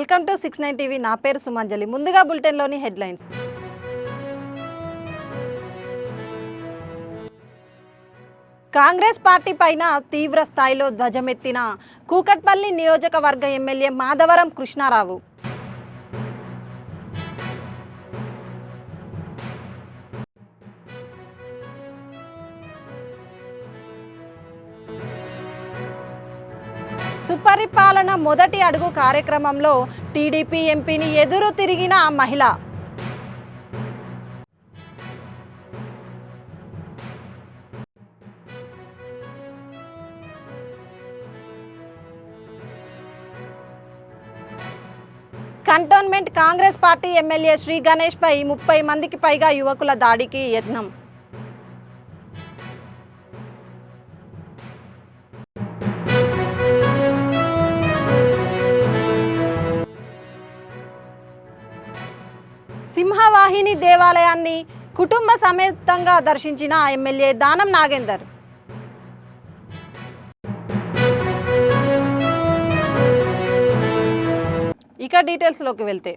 Welcome to 69 TV. నా పేరు సుమంజలి. ముందుగా బులెటిన్లోని హెడ్లైన్స్. కాంగ్రెస్ పార్టీ పైన తీవ్ర స్థాయిలో ధ్వజమెత్తిన కూకట్పల్లి నియోజకవర్గ ఎమ్మెల్యే మాధవరం కృష్ణారావు. సుపరిపాలన మొదటి అడుగు కార్యక్రమంలో టీడీపీ ఎంపీని ఎదురు తిరిగిన మహిళ. Cantonment Congress party MLA Sri Ganesh పై 30 మందికి పైగా యువకుల దాడికి యత్నం. సింహవాహిని దేవాలయాన్ని కుటుంబ సమేతంగా దర్శించిన ఎమ్మెల్యే దానం నాగేందర్. ఇక డీటెయిల్స్లోకి వెళ్తే,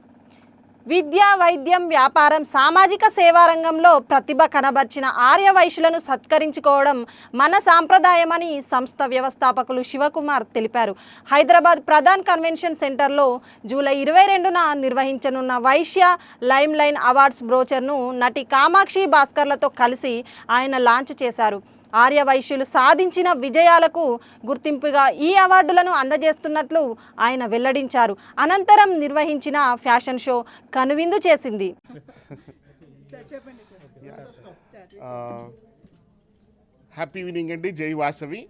విద్య, వైద్యం, వ్యాపారం, సామాజిక సేవా రంగంలో ప్రతిభ కనబర్చిన ఆర్యవైశ్యులను సత్కరించుకోవడం మన సాంప్రదాయమని సంస్థ వ్యవస్థాపకులు శివకుమార్ తెలిపారు. హైదరాబాద్ ప్రధాన్ కన్వెన్షన్ సెంటర్లో జూలై 22న నిర్వహించనున్న వైశ్య లైమ్ లైన్ అవార్డ్స్ బ్రోచర్ను నటి కామాక్షి భాస్కర్లతో కలిసి ఆయన లాంచ్ చేశారు. ఆర్యవైశ్యులు సాధించిన విజయాలకు గుర్తింపుగా ఈ అవార్డులను అందజేస్తున్నట్లు ఆయన వెల్లడించారు. అనంతరం నిర్వహించిన ఫ్యాషన్ షో కనువిందు చేసింది. హ్యాపీ ఈవినింగ్ అండి. జై వాసవి.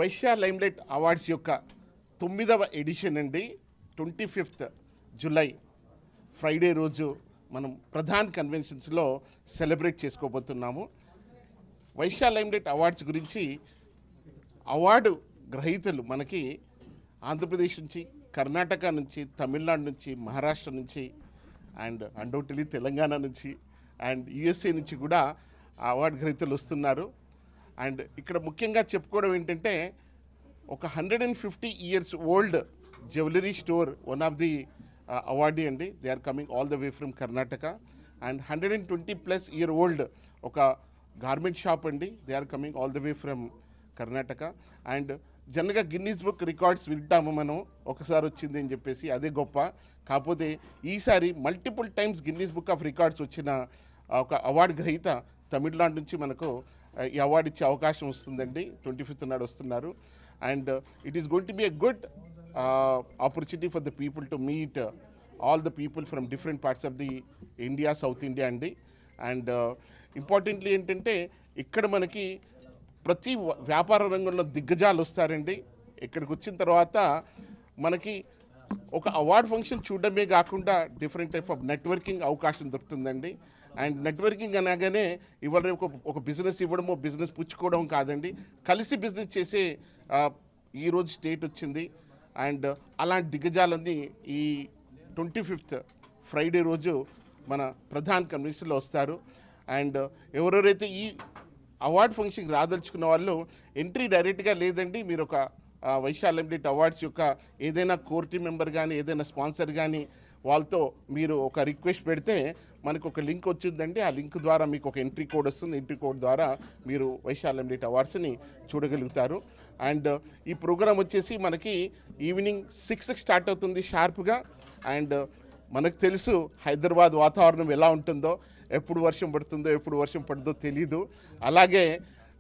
వైశ్య లైమ్లైట్ అవార్డ్స్ యొక్క 9వ ఎడిషన్ అండి. 25th జూలై ఫ్రైడే రోజు మనం ప్రధాన్ కన్వెన్షన్స్లో సెలబ్రేట్ చేసుకోబోతున్నాము. వైశ్య లైమ్లైట్ అవార్డ్స్ గురించి అవార్డు గ్రహీతలు మనకి ఆంధ్రప్రదేశ్ నుంచి, కర్ణాటక నుంచి, తమిళనాడు నుంచి, మహారాష్ట్ర నుంచి అండ్ అండౌటెడ్లీ తెలంగాణ నుంచి అండ్ యుఎస్ఏ నుంచి కూడా అవార్డు గ్రహీతలు వస్తున్నారు. అండ్ ఇక్కడ ముఖ్యంగా చెప్పుకోవడం ఏంటంటే, ఒక 150 years old jewellery store one of the awardee అండి. They are coming all the way from Karnataka. And 120+ year old ఒక గార్మెంట్ షాప్ అండి. They are coming all the way from Karnataka. And జనరల్గా గిన్నీస్ బుక్ రికార్డ్స్ వింటాము మనం, ఒకసారి వచ్చింది అని చెప్పేసి, అదే గొప్ప. కాకపోతే ఈసారి multiple times Guinness book of records వచ్చిన ఒక అవార్డు గ్రహీత తమిళనాడు నుంచి మనకు ఈ అవార్డు ఇచ్చే అవకాశం వస్తుందండి. 25th నాడు వస్తున్నారు. And it is going to be a good opportunity for the people to meet all the people from different parts of the India, south India అండి. అండ్ ఇంపార్టెంట్లీ ఏంటంటే, ఇక్కడ మనకి ప్రతి వ్యాపార రంగంలో దిగ్గజాలు వస్తారండి. ఇక్కడికి వచ్చిన తర్వాత మనకి ఒక అవార్డ్ ఫంక్షన్ చూడడమే కాకుండా డిఫరెంట్ టైప్ ఆఫ్ నెట్వర్కింగ్ అవకాశం దొరుకుతుందండి. అండ్ నెట్వర్కింగ్ అనగానే ఇవాళ ఒక బిజినెస్ ఇవ్వడమో, బిజినెస్ పుచ్చుకోవడం కాదండి, కలిసి బిజినెస్ చేసే ఈరోజు స్టేట్ వచ్చింది. అండ్ అలాంటి దిగ్గజాలన్నీ ఈ 25th ఫ్రైడే రోజు మన ప్రధాన్ కన్వెన్షన్లో వస్తారు. అండ్ ఎవరెవరైతే ఈ అవార్డ్ ఫంక్షన్కి రాదలుచుకున్న వాళ్ళు ఎంట్రీ డైరెక్ట్గా లేదండి. మీరు ఒక వైశ్య లైమ్లైట్ అవార్డ్స్ యొక్క ఏదైనా కోర్ టీమ్ మెంబర్ కానీ, ఏదైనా స్పాన్సర్ కానీ వాళ్ళతో మీరు ఒక రిక్వెస్ట్ పెడితే మనకు ఒక లింక్ వచ్చిందండి. ఆ లింక్ ద్వారా మీకు ఒక ఎంట్రీ కోడ్ వస్తుంది. ఎంట్రీ కోడ్ ద్వారా మీరు వైశ్య లైమ్లైట్ అవార్డ్స్ని చూడగలుగుతారు. అండ్ ఈ ప్రోగ్రామ్ వచ్చేసి మనకి ఈవినింగ్ 6కి స్టార్ట్ అవుతుంది షార్ప్గా. అండ్ మనకు తెలుసు హైదరాబాద్ వాతావరణం ఎలా ఉంటుందో, ఎప్పుడు వర్షం పడుతుందో ఎప్పుడు వర్షం పడుతుందో తెలీదు, అలాగే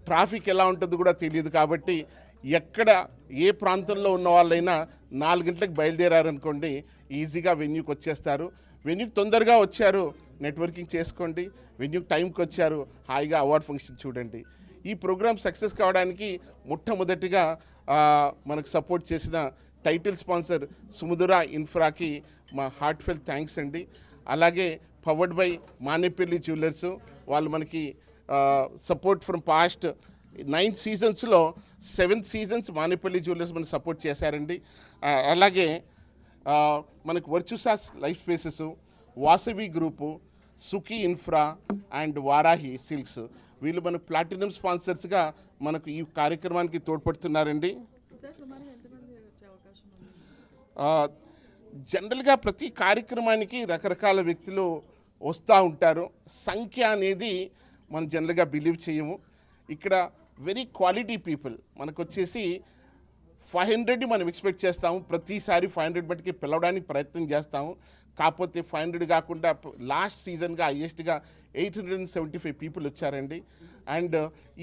ట్రాఫిక్ ఎలా ఉంటుందో కూడా తెలియదు. కాబట్టి ఎక్కడ ఏ ప్రాంతంలో ఉన్న వాళ్ళైనా 4 గంటలకు బయలుదేరారనుకోండి, ఈజీగా వెన్యూకి వచ్చేస్తారు. వెన్యూకి తొందరగా వచ్చారు, నెట్వర్కింగ్ చేసుకోండి. వెన్యూకి టైంకి వచ్చారు, హాయిగా అవార్డ్ ఫంక్షన్ చూడండి. ఈ ప్రోగ్రామ్ సక్సెస్ కావడానికి మొట్టమొదటిగా మనకు సపోర్ట్ చేసిన టైటిల్ స్పాన్సర్ సుముదురా ఇన్ఫ్రాకి మా హార్ట్ఫెల్ థ్యాంక్స్ అండి. అలాగే పవర్డ్ బై మానేపల్లి జ్యువెలర్స్, వాళ్ళు మనకి support from past 9 seasonsలో 7th seasons Manepalli jewellers మనకు సపోర్ట్ చేశారండి. అలాగే మనకు వర్చుసాస్ life spaces, Vasavi group, Sukhi infra and Varahi silks, వీళ్ళు మనకు ప్లాటినం స్పాన్సర్స్గా మనకు ఈ కార్యక్రమానికి తోడ్పడుతున్నారండి. జనరల్గా ప్రతి కార్యక్రమానికి రకరకాల వ్యక్తులు వస్తూ ఉంటారు. సంఖ్య అనేది మనం జనరల్గా బిలీవ్ చేయము. ఇక్కడ వెరీ క్వాలిటీ పీపుల్ మనకు వచ్చేసి 500 మనం ఎక్స్పెక్ట్ చేస్తాము. ప్రతిసారి 500 బట్టికి పిలవడానికి ప్రయత్నం చేస్తాము. కాకపోతే 500 కాకుండా లాస్ట్ సీజన్గా హైయెస్ట్గా 875 పీపుల్ వచ్చారండి. అండ్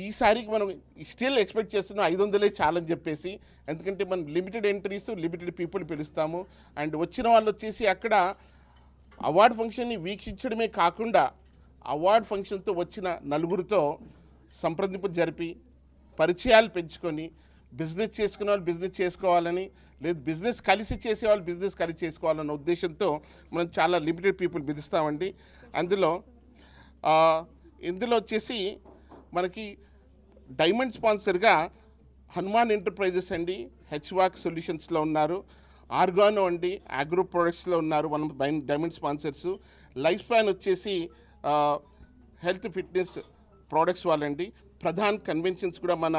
ఈసారికి మనం స్టిల్ ఎక్స్పెక్ట్ చేస్తున్నాం 500 చాలని చెప్పేసి. ఎందుకంటే మనం లిమిటెడ్ ఎంట్రీస్, లిమిటెడ్ పీపుల్ పిలుస్తాము. అండ్ వచ్చిన వాళ్ళు వచ్చేసి అక్కడ అవార్డ్ ఫంక్షన్ని వీక్షించడమే కాకుండా అవార్డ్ ఫంక్షన్తో వచ్చిన నలుగురితో సంప్రదింపు జరిపి పరిచయాలు పెంచుకొని బిజినెస్ చేసుకునే వాళ్ళు బిజినెస్ చేసుకోవాలని, లేదు బిజినెస్ కలిసి చేసేవాళ్ళు బిజినెస్ కలిసి చేసుకోవాలన్న ఉద్దేశంతో మనం చాలా లిమిటెడ్ పీపుల్ పిలుస్తామండి. ఇందులో వచ్చేసి మనకి డైమండ్ స్పాన్సర్గా హనుమాన్ ఎంటర్ప్రైజెస్ అండి, హెచ్వాక్ సొల్యూషన్స్లో ఉన్నారు. ఆర్గానో అండి, అగ్రో ప్రొడక్ట్స్లో ఉన్నారు మన డైమండ్ స్పాన్సర్స్. లైఫ్ స్పాన్ వచ్చేసి హెల్త్ ఫిట్నెస్ ప్రోడక్ట్స్ వాళ్ళండి. ప్రధాన్ కన్వెన్షన్స్ కూడా మన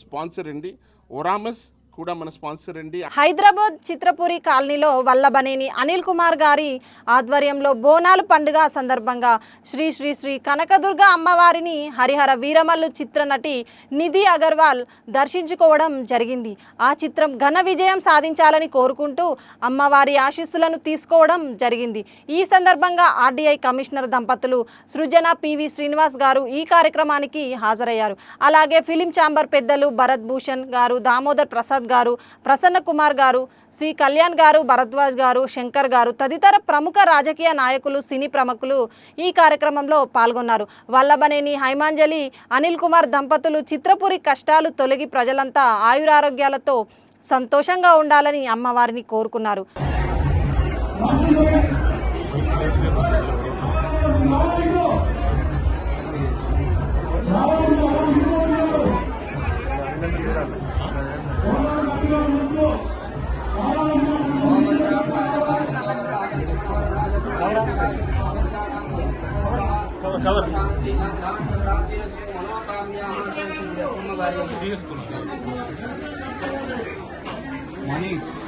స్పాన్సర్ అండి. ఒరామస్ కూడా మన స్పాన్సర్ అండి. హైదరాబాద్ చిత్రపురి కాలనీలో వల్లభనేని అనిల్ కుమార్ గారి ఆధ్వర్యంలో బోనాలు పండుగ సందర్భంగా శ్రీ శ్రీ శ్రీ కనకదుర్గ అమ్మవారిని హరిహర వీరమల్లు చిత్రనటి నిధి అగర్వాల్ దర్శించుకోవడం జరిగింది. ఆ చిత్రం ఘన విజయం సాధించాలని కోరుకుంటూ అమ్మవారి ఆశీస్సులను తీసుకోవడం జరిగింది. ఈ సందర్భంగా ఆర్డీఐ కమిషనర్ దంపతులు సృజన పివి శ్రీనివాస్ గారు ఈ కార్యక్రమానికి హాజరయ్యారు. అలాగే ఫిలిం ఛాంబర్ పెద్దలు భరత్ భూషణ్ గారు, దామోదర్ ప్రసాద్ గారు, ప్రసన్న కుమార్ గారు, సి కళ్యాణ్ గారు, భరద్వాజ్ గారు, శంకర్ గారు తదితర ప్రముఖ రాజకీయ నాయకులు, సినీ ప్రముఖులు ఈ కార్యక్రమంలో పాల్గొన్నారు. వల్లభనేని హైమాంజలి అనిల్ కుమార్ దంపతులు చిత్రపురి కష్టాలు తొలగి ప్రజలంతా ఆయురారోగ్యాలతో సంతోషంగా ఉండాలని అమ్మవారిని కోరుకున్నారు.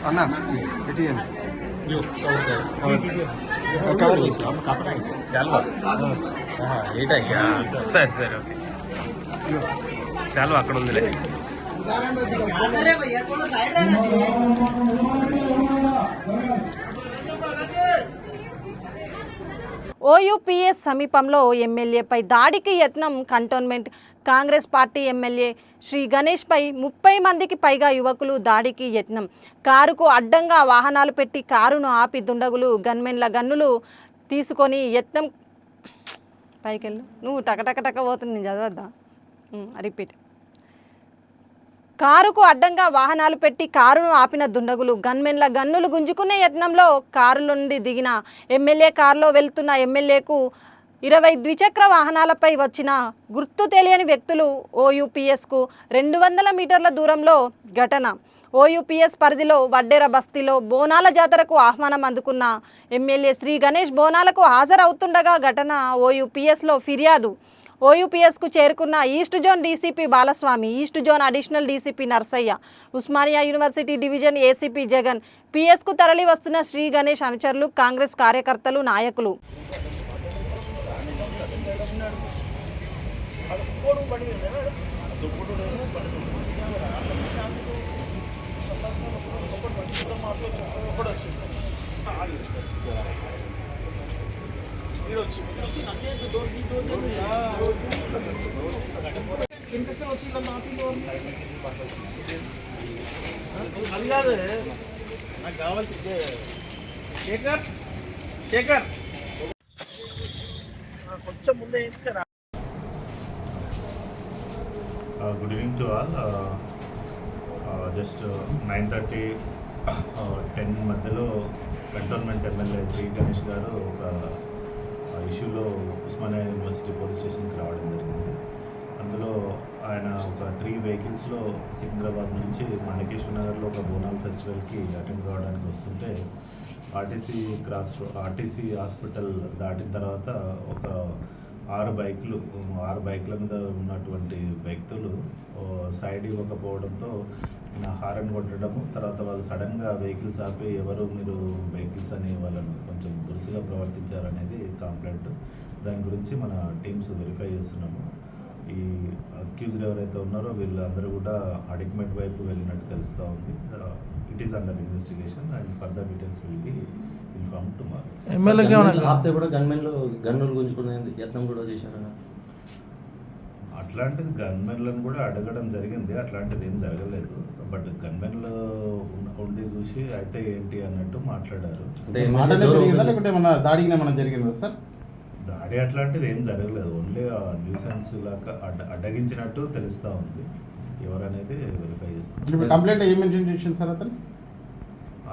అన్నా కవర్ చేసి సరే సరే చాలు అక్కడ ఉందిలే. ఓయూపీఎస్ సమీపంలో ఎమ్మెల్యేపై దాడికి యత్నం. Cantonment Congress party MLA Sri గణేష్పై 30 మందికి పైగా యువకులు దాడికి యత్నం. కారుకు అడ్డంగా వాహనాలు పెట్టి కారును ఆపి దుండగులు గన్మెన్ల గన్నులు తీసుకొని యత్నం. పైకెళ్ళు నువ్వు టకటక పోతుంది, నేను చదవద్దా? రిపీట్. కారుకు అడ్డంగా వాహనాలు పెట్టి కారును ఆపిన దుండగులు గన్మెన్ల గన్నులు గుంజుకునే యత్నంలో కారు నుండి దిగిన ఎమ్మెల్యే కారులో వెళ్తున్న ఎమ్మెల్యేకు 20 ద్విచక్ర వాహనాలపై వచ్చిన గుర్తు తెలియని వ్యక్తులు. ఓయూపీఎస్కు 200 మీటర్ల దూరంలో ఘటన. ఓయూపీఎస్ పరిధిలో వడ్డెర బస్తీలో బోనాల జాతరకు ఆహ్వానం అందుకున్న ఎమ్మెల్యే శ్రీ గణేష్ బోనాలకు హాజరవుతుండగా ఘటన. ఓయూపీఎస్లో ఫిర్యాదు. ఓయూపీఎస్కు చేరుకున్న east zone DCP Balaswamy, east zone additional DCP Narsaiah, Osmania university division ACP Jagan, పీఎస్కు తరలి వస్తున్న శ్రీ గణేష్ అనుచరులు, కాంగ్రెస్ కార్యకర్తలు, నాయకులు. అది కాదు నాకు కావాల్సిందే. శేఖర్ శేఖర్ కొంచెం ముందే వేసుకురా. Good evening to all. Just 9:30, 10 మధ్యలో కంటోన్మెంట్ ఎమ్మెల్యే శ్రీ గణేష్ గారు ఒక ఇష్యూలో ఉస్మానియా యూనివర్సిటీ పోలీస్ స్టేషన్కి రావడం జరిగింది. అందులో ఆయన ఒక 3 వెహికల్స్లో సికింద్రాబాద్ నుంచి మాణికేశ్వర నగర్లో ఒక బోనాల్ ఫెస్టివల్కి అటెండ్ కావడానికి వస్తుంటే ఆర్టీసీ హాస్పిటల్ దాటిన తర్వాత ఒక 6 బైకుల మీద ఉన్నటువంటి వ్యక్తులు సైడ్ ఇవ్వకపోవడంతో నా హారన్ కొట్టడము, తర్వాత వాళ్ళు సడన్గా వెహికల్స్ ఆపి ఎవరు మీరు వెహికల్స్ అని వాళ్ళను కొంచెం దురుసుగా ప్రవర్తించారనేది కంప్లైంట్. దాని గురించి మన టీమ్స్ వెరిఫై చేస్తున్నాము. ఈ అక్యూజ్డ్ ఎవరైతే ఉన్నారో వీళ్ళందరూ కూడా అడిక్మెంట్ వైపు వెళ్ళినట్టు తెలుస్తూ ఉంది. It is under investigation and further details will be inform tomorrow. ఆపితే కూడా గన్నులు గుంజుకునే యత్నం కూడా చేశారు. అట్లాంటిది గన్మెన్లను కూడా అడగడం జరిగింది, అట్లాంటిది ఏం జరగలేదు. బట్ గన్మెన్లు ఉండి చూసి అయితే ఏంటి అన్నట్టు మాట్లాడారు. లేకుంటే మన దాడికి ఏమైనా జరిగిందా సార్? దాడి అట్లాంటిది ఏం జరగలేదు, ఓన్లీ న్యూసెన్స్ లాగా అడ్డగించినట్టు తెలుస్తూ ఉంది. ఎవరనేది వెరిఫై చేస్తాం. కంప్లైంట్ ఏం మెన్షన్ చేసింది సార్ అతను?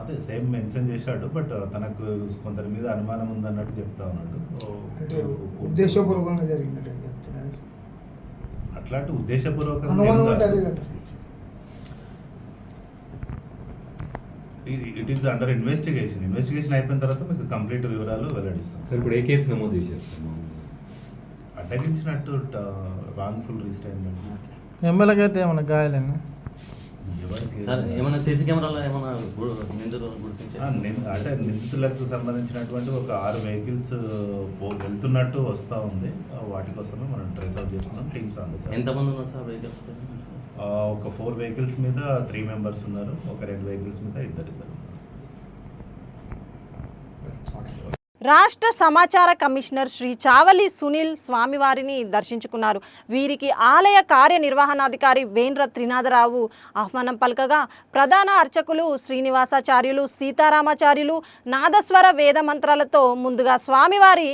అదే సేమ్ మెన్షన్ చేశాడు, బట్ తనకు కొందరి మీద అనుమానం ఉందన్నట్టు చెప్తా ఉన్నాడు. ఉద్దేశపూర్వకంగా జరిగినట్టు అట్లాంటి ఉద్దేశపూర్వకంగా ఇట్ ఈస్ అండర్ ఇన్వెస్టిగేషన్ అయిపోయిన తర్వాత మీకు కంప్లీట్ వివరాలు వెల్లడిస్తాం. సార్ ఇప్పుడు ఏ కేసు నమోదు చేశారు సార్? అడ్డగించినట్టు రాంగ్ఫుల్ రిస్టైన్మెంట్. ఎమ్మెల్యేకి అయితే ఏమైనా గాయాలన్నా? సార్ ఏమైనా సీసీ కెమెరాలో ఏమైనా నిందితులు గుర్తించారు? అంటే నిందితులకు సంబంధించినటువంటి ఒక 6 వెహికల్స్ వెళ్తున్నట్టు వస్తూ ఉంది. వాటి కోసమే మనం ట్రేస్ అవుట్ చేస్తున్నాం. టీమ్స్ అందుతాయి. ఎంతమంది ఉన్నారు సార్ వెహికల్స్? ఒక 4 వెహికల్స్ మీద 3 మెంబర్స్ ఉన్నారు, ఒక 2 వెహికల్స్ మీద ఇద్దరు ఉన్నారు. రాష్ట్ర సమాచార కమిషనర్ శ్రీ చావలి సునీల్ స్వామివారిని దర్శించుకున్నారు. వీరికి ఆలయ కార్యనిర్వహణాధికారి వేంద్ర త్రినాథరావు ఆహ్వానం పలకగా ప్రధాన అర్చకులు శ్రీనివాసాచార్యులు, సీతారామాచార్యులు నాదస్వర వేద మంత్రాలతో ముందుగా స్వామివారి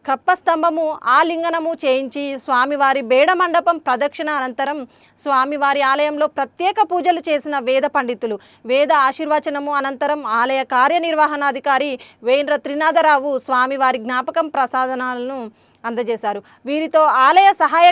కప్పస్తంభము ఆలింగనము చేయించి స్వామివారి బేడ మండపం ప్రదక్షిణ అనంతరం స్వామివారి ఆలయంలో ప్రత్యేక పూజలు చేసిన వేద పండితులు వేద ఆశీర్వచనము అనంతరం ఆలయ కార్యనిర్వహణాధికారి వేంద్ర త్రినాథరావు స్వామివారి జ్ఞాపకం ప్రసాదనాలను అందజేశారు. వీరితో ఆలయ సహాయ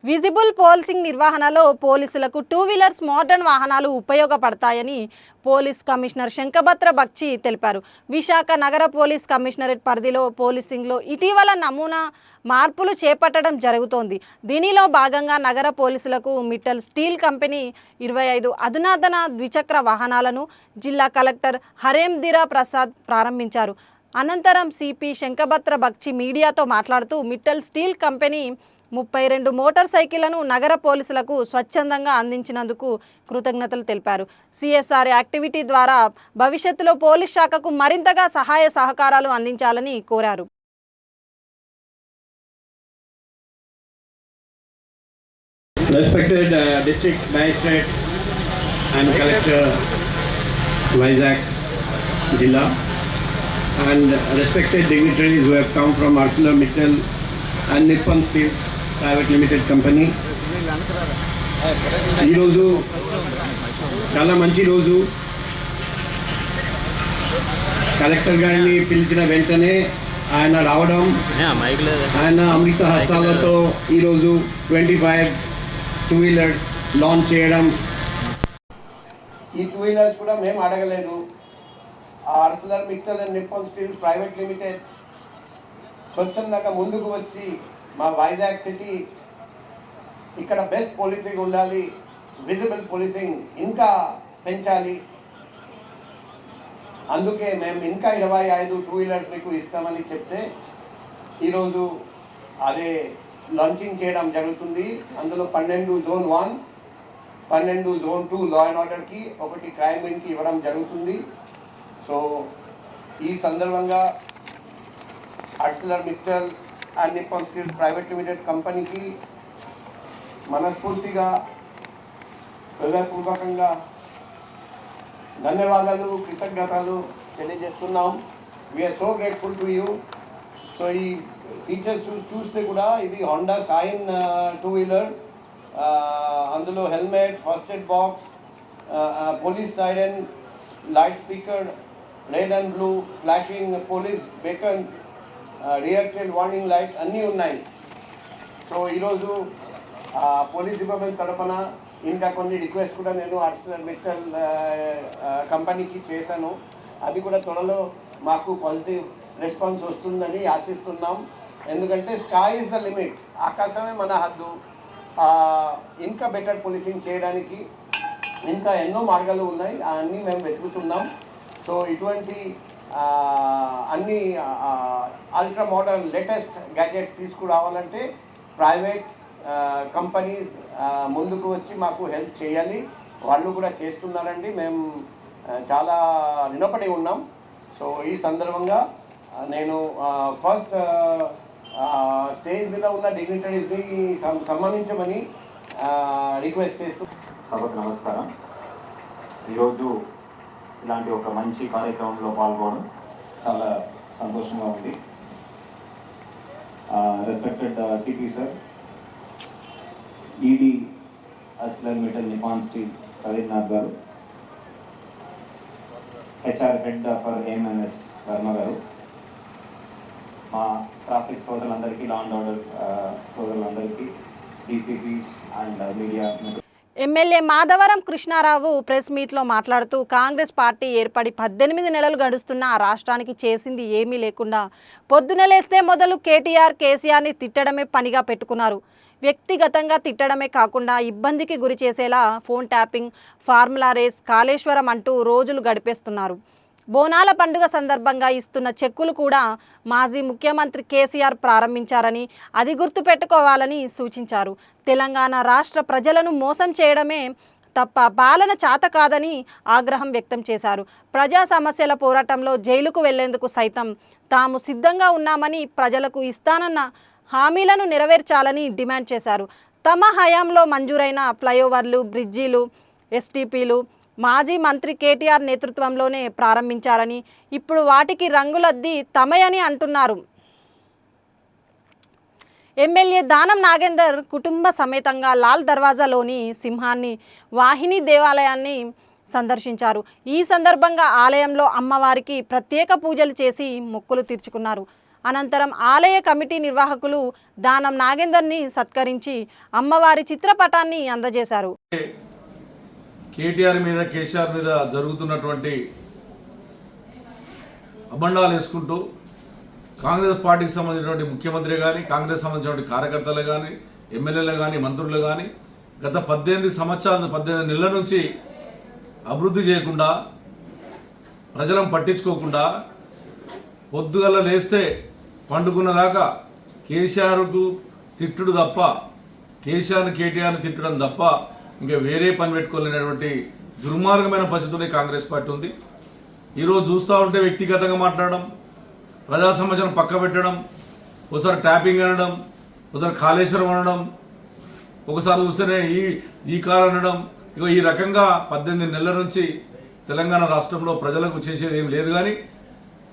విజిబుల్ పోలీసింగ్ నిర్వహణలో పోలీసులకు 2 వీలర్స్ మోడర్న్ వాహనాలు ఉపయోగపడతాయని పోలీస్ కమిషనర్ శంఖభద్ర బక్షి తెలిపారు. విశాఖ నగర పోలీస్ కమిషనరేట్ పరిధిలో పోలీసింగ్లో ఇటీవల నమూనా మార్పులు చేపట్టడం జరుగుతోంది. దీనిలో భాగంగా నగర పోలీసులకు మిట్టల్ స్టీల్ కంపెనీ 25 అధునాతన ద్విచక్ర వాహనాలను జిల్లా కలెక్టర్ హరేందిరా ప్రసాద్ ప్రారంభించారు. అనంతరం సిపి శంఖభద్ర బక్షి మీడియాతో మాట్లాడుతూ మిట్టల్ స్టీల్ కంపెనీ 32 మోటార్ సైకిళ్లను నగర పోలీసులకు స్వచ్ఛందంగా అందించినందుకు కృతజ్ఞతలు తెలిపారు. సిఎస్ఆర్ యాక్టివిటీ ద్వారా భవిష్యత్తులో పోలీస్ శాఖకు మరింతగా సహాయ సహకారాలు అందించాలని కోరారు. Respected District Magistrate and Collector Vizag Jilla and respected dignitaries who have come from ArcelorMittal and Nippon Steel Private Limited Company. ఈ రోజు చాలా మంచి రోజు. కలెక్టర్ గారిని పిలిచిన వెంటనే ఆయన రావడం, ఆయన అమృత హస్తాలతో ఈరోజు 25 2 వీలర్స్ లాంచ్ చేయడం. ఈ 2 వీలర్స్ కూడా మేము అడగలేదు. ArcelorMittal and Nippon steel private limited స్వచ్ఛందంగా ముందుకు వచ్చి మా వైజాగ్ సిటీ ఇక్కడ బెస్ట్ పోలీసింగ్ ఉండాలి, విజిబుల్ పోలీసింగ్ ఇంకా పెంచాలి, అందుకే మేము ఇంకా 25 2 వీలర్స్ మీకు ఇస్తామని చెప్తే ఈరోజు అదే లాంచింగ్ చేయడం జరుగుతుంది. అందులో 12 జోన్ 1, 12 జోన్ 2 లా అండ్ ఆర్డర్కి, 1 క్రైమ్ వింగ్కి ఇవ్వడం జరుగుతుంది. సో ఈ సందర్భంగా ArcelorMittal and Nippon steel private limited కంపెనీకి మనస్ఫూర్తిగా హృదయపూర్వకంగా ధన్యవాదాలు, కృతజ్ఞతలు తెలియజేస్తున్నాం. We're so grateful to you. So ఈ ఫీచర్స్ చూస్తే కూడా ఇది హోండా షైన్ 2 వీలర్, అందులో helmet, first aid box, police siren, light speaker, red and blue flashing police beacon, rear tail warning light అన్నీ ఉన్నాయి. సో ఈరోజు పోలీస్ డిపార్ట్మెంట్ తరఫున ఇంకా కొన్ని రిక్వెస్ట్ కూడా నేను ArcelorMittal కంపెనీకి చేశాను. అది కూడా త్వరలో మాకు పాజిటివ్ రెస్పాన్స్ వస్తుందని ఆశిస్తున్నాం. ఎందుకంటే స్కై ఇస్ ద లిమిట్, ఆకాశమే మన హద్దు. ఇంకా బెటర్ పోలీసింగ్ చేయడానికి ఇంకా ఎన్నో మార్గాలు ఉన్నాయి, అన్నీ మేము వెతుకుతున్నాం. సో ఇటువంటి అన్ని అల్ట్రా మోడర్న్ లేటెస్ట్ గ్యాజెట్స్ తీసుకురావాలంటే ప్రైవేట్ కంపెనీస్ ముందుకు వచ్చి మాకు హెల్ప్ చేయాలి. వాళ్ళు కూడా చేస్తున్నారండి, మేము చాలా రుణపడి ఉన్నాం. సో ఈ సందర్భంగా నేను ఫస్ట్ స్టేజ్ మీద ఉన్న డిగ్నిటరీస్ని సన్మానించమని రిక్వెస్ట్ చేస్తూ. సభకు నమస్కారం. ఈరోజు ఇలాంటి ఒక మంచి కార్యక్రమంలో పాల్గొనడం చాలా సంతోషంగా ఉంది. Respected CP sir, ED ArcelorMittal Nippon steel Ravindranath garu, HR head for AMNS Varma garu, మా ట్రాఫిక్ సోదరులందరికీ, లా అండ్ ఆర్డర్ సోదరులందరికీ, DCPs and media. MLA Madhavaram Krishna Rao press మీట్లో మాట్లాడుతూ కాంగ్రెస్ పార్టీ ఏర్పడి 18 నెలలు గడుస్తున్నా రాష్ట్రానికి చేసింది ఏమీ లేకుండా పొద్దున లేస్తే మొదలు కేసీఆర్ని తిట్టడమే పనిగా పెట్టుకున్నారు. వ్యక్తిగతంగా తిట్టడమే కాకుండా ఇబ్బందికి గురి చేసేలా phone tapping, formula race, Kaleshwaram అంటూ రోజులు గడిపేస్తున్నారు. బోనాల పండుగ సందర్భంగా ఇస్తున్న చెక్కులు కూడా మాజీ ముఖ్యమంత్రి కేసీఆర్ ప్రారంభించారని, అది గుర్తుపెట్టుకోవాలని సూచించారు. తెలంగాణ రాష్ట్ర ప్రజలను మోసం చేయడమే తప్ప పాలన చేత కాదని ఆగ్రహం వ్యక్తం చేశారు. ప్రజా సమస్యల పోరాటంలో జైలుకు వెళ్లేందుకు సైతం తాము సిద్ధంగా ఉన్నామని, ప్రజలకు ఇస్తానన్న హామీలను నెరవేర్చాలని డిమాండ్ చేశారు. తమ హయాంలో మంజూరైన ఫ్లైఓవర్లు, బ్రిడ్జీలు, ఎస్టీపీలు మాజీ మంత్రి కేటీఆర్ నేతృత్వంలోనే ప్రారంభించారని, ఇప్పుడు వాటికి రంగులద్ది తమయని అంటున్నారు. ఎమ్మెల్యే దానం నాగేందర్ కుటుంబ సమేతంగా లాల్ దర్వాజాలోని సింహాన్ని వాహిని దేవాలయాన్ని సందర్శించారు. ఈ సందర్భంగా ఆలయంలో అమ్మవారికి ప్రత్యేక పూజలు చేసి మొక్కులు తీర్చుకున్నారు. అనంతరం ఆలయ కమిటీ నిర్వాహకులు దానం నాగేందర్ని సత్కరించి అమ్మవారి చిత్రపటాన్ని అందజేశారు. కేటీఆర్ మీద కేసీఆర్ మీద జరుగుతున్నటువంటి అబండాలు వేసుకుంటూ కాంగ్రెస్ పార్టీకి సంబంధించినటువంటి ముఖ్యమంత్రి కానీ కాంగ్రెస్ సంబంధించినటువంటి కార్యకర్తలు కానీ ఎమ్మెల్యేలు కానీ మంత్రులు కానీ గత 18 నెలల నుంచి అభివృద్ధి చేయకుండా ప్రజలను పట్టించుకోకుండా పొద్దుగల లేస్తే పండుకున్నదాకా కేసీఆర్కు తిట్టుడు తప్ప కేసీఆర్ని కేటీఆర్ని తిట్టడం తప్ప ఇంకా వేరే పని పెట్టుకోలేనటువంటి దుర్మార్గమైన పరిస్థితుల్లో కాంగ్రెస్ పార్టీ ఉంది. ఈరోజు చూస్తూ ఉంటే వ్యక్తిగతంగా మాట్లాడడం, ప్రజా సమస్యను పక్క పెట్టడం, ఒకసారి ట్యాపింగ్ అనడం, ఒకసారి కాళేశ్వరం అనడం, ఒకసారి చూస్తేనే ఈ కారు అనడం. ఇక ఈ రకంగా 18 నెలల నుంచి తెలంగాణ రాష్ట్రంలో ప్రజలకు చేసేది ఏం లేదు. కానీ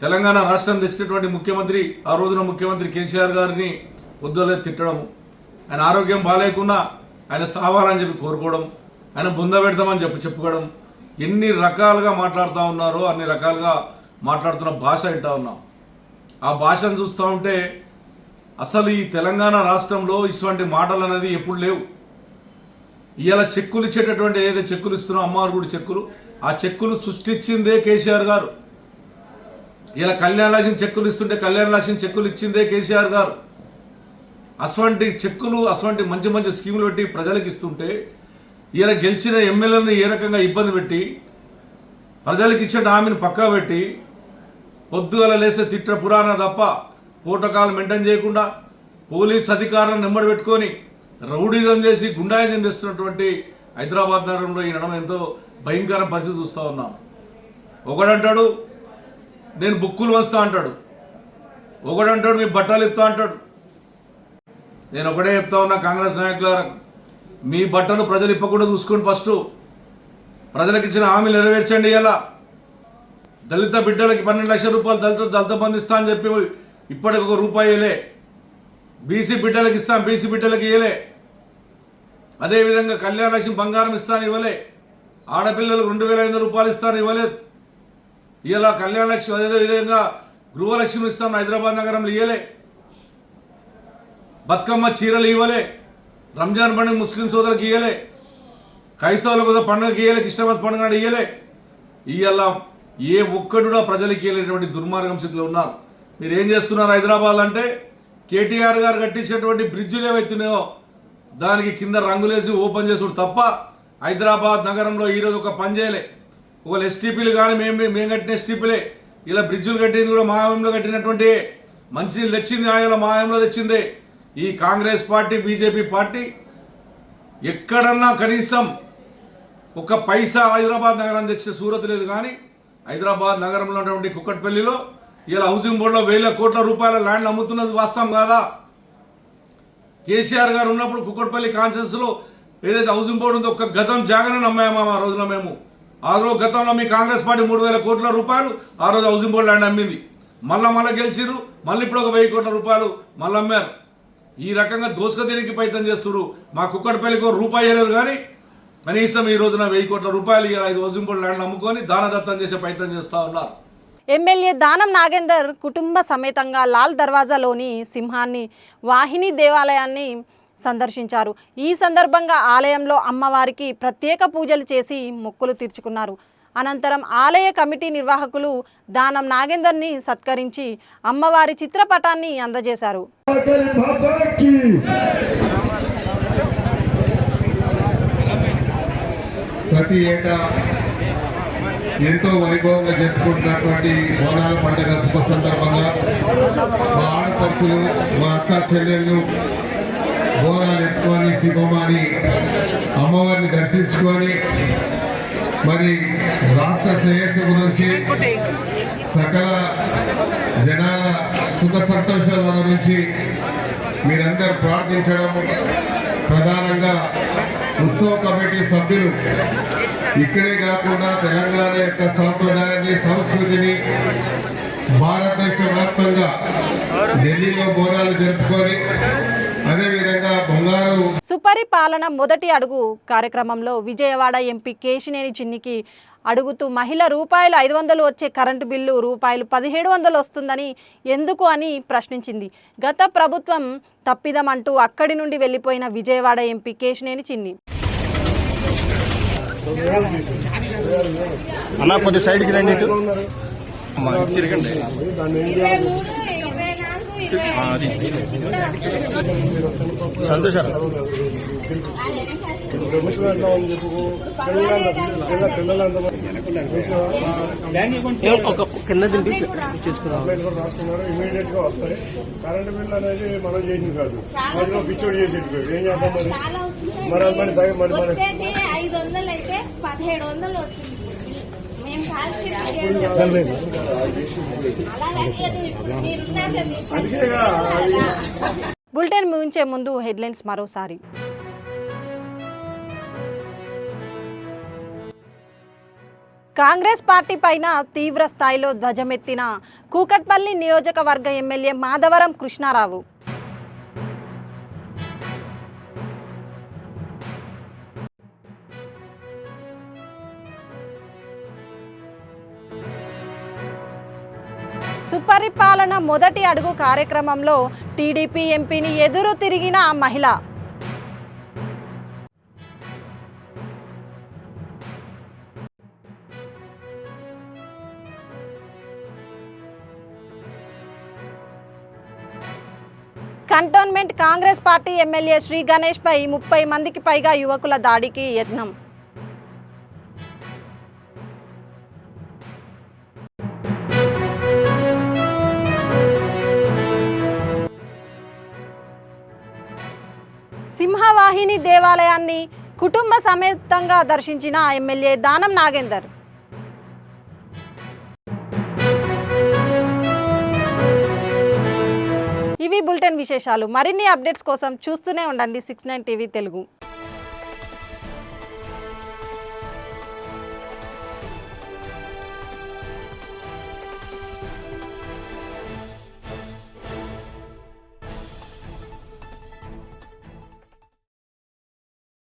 తెలంగాణ రాష్ట్రం తెచ్చినటువంటి ముఖ్యమంత్రి, ఆ రోజున ముఖ్యమంత్రి కేసీఆర్ గారిని పొద్దులే తిట్టడం, ఆయన ఆరోగ్యం బాగాలేకున్నా ఆయన సావాలని చెప్పి కోరుకోవడం, ఆయన బొంద పెడతామని చెప్పుకోవడం, ఎన్ని రకాలుగా మాట్లాడుతూ ఉన్నారో అన్ని రకాలుగా మాట్లాడుతున్న భాష వింటూ ఉన్నాం. ఆ భాషను చూస్తూ ఉంటే అసలు ఈ తెలంగాణ రాష్ట్రంలో ఇటువంటి మాటలు అనేది ఎప్పుడు లేవు. ఇవాళ చెక్కులు ఇచ్చేటటువంటి ఏదైతే చెక్కులు ఇస్తున్నారో అమ్మవారు గుడి చెక్కులు, ఆ చెక్కులు సృష్టించిందే కేసీఆర్ గారు. ఇలా కళ్యాణ లక్ష్యం చెక్కులు ఇస్తుంటే కళ్యాణ లక్ష్యం చెక్కులు ఇచ్చిందే కేసీఆర్ గారు. అటువంటి చెక్కులు అటువంటి మంచి మంచి స్కీములు పెట్టి ప్రజలకు ఇస్తుంటే ఇలా గెలిచిన ఎమ్మెల్యేలను ఏ రకంగా ఇబ్బంది పెట్టి ప్రజలకు ఇచ్చిన హామీని పక్కా పెట్టి పొద్దుగల లేస్తే తిట్ట పురాణ తప్ప ప్రోటోకాల్ మెయింటైన్ చేయకుండా పోలీస్ అధికారులను నెంబడి పెట్టుకొని రౌడీజం చేసి గుండాయిజం చేస్తున్నటువంటి హైదరాబాద్ నగరంలో ఈ నడమ ఎంతో భయంకర పరిస్థితి చూస్తూ ఉన్నాం. ఒకడంటాడు నేను బుక్కులు వస్తా అంటాడు, ఒకడంటాడు మీ బట్టలు ఇస్తా అంటాడు. నేను ఒకటే చెప్తా ఉన్నా కాంగ్రెస్ నాయకులారా, మీ బట్టలు ప్రజలు ఇప్పకుండా చూసుకోండి. ఫస్ట్ ప్రజలకు ఇచ్చిన హామీలు నెరవేర్చండి. ఇలా దళిత బిడ్డలకి 12 లక్షల రూపాయలు దళిత బంధు ఇస్తా అని చెప్పి ఇప్పటికి ₹1 ఇవ్వలే. బీసీ బిడ్డలకు ఇస్తాం, బీసీ బిడ్డలకి ఇవ్వలే. అదేవిధంగా కళ్యాణ లక్ష్మి బంగారం ఇస్తాను ఇవ్వలే. ఆడపిల్లలకు ₹2,500 ఇస్తాను ఇవ్వలేదు. ఇలా కళ్యాణ లక్ష్మి అదేవిధంగా గృహలక్ష్మి ఇస్తాను హైదరాబాద్ నగరంలో ఇవ్వలే. బతుకమ్మ చీరలు ఇవ్వలే. రంజాన్ పండుగ ముస్లిం సోదరులకు ఇవ్వలే. క్రైస్తవులకు పండుగకి ఇవ్వలే. క్రిస్టమస్ పండుగ నాడు ఇవ్వలే. ఇవాళ ఏ ఒక్కడు ప్రజలకి ఇవ్వలేటువంటి దుర్మార్గం స్థితిలో ఉన్నారు. మీరు ఏం చేస్తున్నారు హైదరాబాద్ అంటే కేటీఆర్ గారు కట్టించినటువంటి బ్రిడ్జులు ఏవైతున్నాయో దానికి కింద రంగులేసి ఓపెన్ చేసుడు తప్ప హైదరాబాద్ నగరంలో ఈరోజు ఒక పని చేయలే. ఒక ఎస్టీపీలు కానీ మేము కట్టిన ఎస్టీపీలే. ఇలా బ్రిడ్జులు కట్టింది కూడా మా హయాంలో కట్టినటువంటి, మంచినీళ్ళు తెచ్చింది ఆయనలో మా హయాంలో తెచ్చిందే. ఈ కాంగ్రెస్ పార్టీ బీజేపీ పార్టీ ఎక్కడన్నా కనీసం ఒక పైసా హైదరాబాద్ నగరం తెచ్చే సూరత్ లేదు. కానీ హైదరాబాద్ నగరంలో ఉన్నటువంటి కుక్కట్పల్లిలో ఇలా హౌసింగ్ బోర్డులో 1,000 కోట్ల రూపాయల ల్యాండ్ అమ్ముతున్నది వాస్తవం కాదా? కేసీఆర్ గారు ఉన్నప్పుడు కుక్కట్పల్లి కాన్స్టిట్యూన్సీలో ఏదైతే హౌసింగ్ బోర్డు ఉందో 1 గజం జాగానే అమ్మామా ఆ రోజున మేము. ఆ రోజు గతంలో మీ కాంగ్రెస్ పార్టీ 3,000 కోట్ల రూపాయలు ఆ రోజు హౌసింగ్ బోర్డు ల్యాండ్ అమ్మింది. మళ్ళీ గెలిచిరు. మళ్ళీ ఇప్పుడు 1,000 కోట్ల రూపాయలు మళ్ళీ అమ్మారు. ఈ రకంగా దోసుకదేనికి ప్రయత్నం చేస్తున్నారు. మా కుక్కట్పల్లికి ₹1 వేయలేరు. కానీ కనీసం ఈ రోజున 1,000 కోట్ల రూపాయలు 5 హౌసింగ్ బోర్డు ల్యాండ్ అమ్ముకొని దానదత్తం చేసే ప్రయత్నం చేస్తూ ఉన్నారు. ఎమ్మెల్యే దానం నాగేందర్ కుటుంబ సమేతంగా లాల్ దర్వాజాలోని సింహాన్ని వాహిని దేవాలయాన్ని సందర్శించారు. ఈ సందర్భంగా ఆలయంలో అమ్మవారికి ప్రత్యేక పూజలు చేసి మొక్కులు తీర్చుకున్నారు. అనంతరం ఆలయ కమిటీ నిర్వాహకులు దానం నాగేందర్ని సత్కరించి అమ్మవారి చిత్రపటాన్ని అందజేశారు. ప్రతి ఏటా ఎంతో వైభవంగా జరుపుకుంటున్నటువంటి బోనాల పండుగ శుభ సందర్భంగా మా ఆడపడుచులు, మా అక్క చెల్లెళ్ళు బోనాలు ఎత్తుకొని శివమాని అమ్మవారిని దర్శించుకొని మరి రాష్ట్ర శ్రేయస్సు గురించి సకల జనాల సుఖ సంతోషాల గురించి మీరందరూ ప్రార్థించడం, ప్రధానంగా ఉత్సవ కమిటీ సభ్యులు ఇక్కడే కాకుండా తెలంగాణ యొక్క సాంప్రదాయాన్ని, సంస్కృతిని భారతదేశ వ్యాప్తంగా ఢిల్లీలో బోనాలు జరుపుకొని అదేవిధంగా బంగారు సుపరిపాలన మొదటి అడుగు కార్యక్రమంలో విజయవాడ ఎంపీ కేశినేని చిన్నికి అడుగుతూ మహిళ రూపాయలు 500 వచ్చే కరెంటు బిల్లు రూపాయలు 1700 వస్తుందని ఎందుకు అని ప్రశ్నించింది. గత ప్రభుత్వం తప్పిదమంటూ అక్కడి నుండి వెళ్ళిపోయిన విజయవాడ ఎంపీ కేశినేని చిన్ని. అన్న కొద్ది సైడ్కి రండి, తిరగండి. సంతోషం. ఇమీడియట్ గా వస్తాయి. కరెంట్ బిల్ అనేది మనం చేసింది కాదు, మధ్యలో పిచ్చోడు చేసి ఏం చేద్దాం మరి మరి 500 అయితే 1700 వచ్చింది. బులెటిన్ ముగించే ముందు హెడ్లైన్స్ మరోసారి. కాంగ్రెస్ పార్టీ పైన తీవ్ర స్థాయిలో ధ్వజమెత్తిన కూకట్పల్లి నియోజకవర్గ ఎమ్మెల్యే మాధవరం కృష్ణారావు. సుపరిపాలన మొదటి అడుగు కార్యక్రమంలో టీడీపీ ఎంపీని ఎదురు తిరిగిన మహిళ. Cantonment Congress party MLA Sri Ganesh పై 30 మందికి పైగా యువకుల దాడికి యత్నం. సింహవాహిని దేవాలయాన్ని కుటుంబ సమేతంగా దర్శించిన ఎమ్మెల్యే దానం నాగేందర్. ఇవి బులెటిన్ విశేషాలు. మరిన్ని అప్డేట్స్ కోసం చూస్తూనే ఉండండి 69 టీవీ తెలుగు.